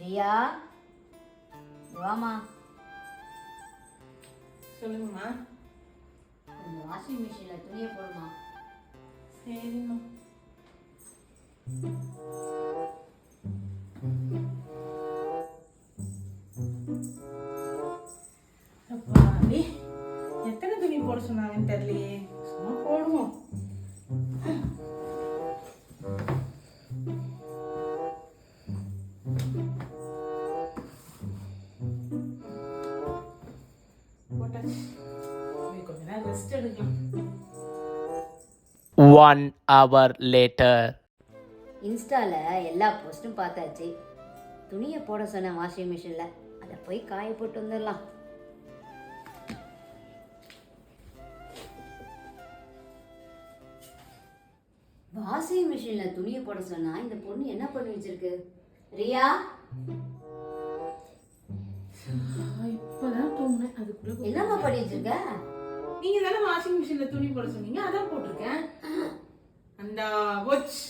ரியா வாமா. சொல்லுங்கம்மா. கொஞ்சம் வாஷிங் மிஷின்ல துணியை போடுமா. சரிம்மா. அப்பாடி, எத்தனை துணி போட சொன்னாங்கன்னு தெரியலையே. சும்மா போடுவோம். போட்டாச்சு. கொஞ்ச நேரம் ரெஸ்ட் எடுக்கலாம். 1 hour later. இன்ஸ்டால எல்லா போஸ்ட்டும் பார்த்தாச்சு. துணியை போட சொன்ன வாஷிங் மிஷின்ல அதை போய் காய போட்டு வந்துடலாம். வாஷிங் மிஷின்ல துணியை போட சொன்னா இந்த பொண்ணு என்ன பண்ணி வச்சிருக்கு? ரியா இப்பதான் தூங்கினேன். அதுக்குள்ள என்னம்மா பண்ணி வச்சிருக்க? நீங்க தானே வாஷிங் மிஷின்ல துணி போட சொன்னீங்க, அதான் போட்டிருக்கேன். அந்த வாட்ச்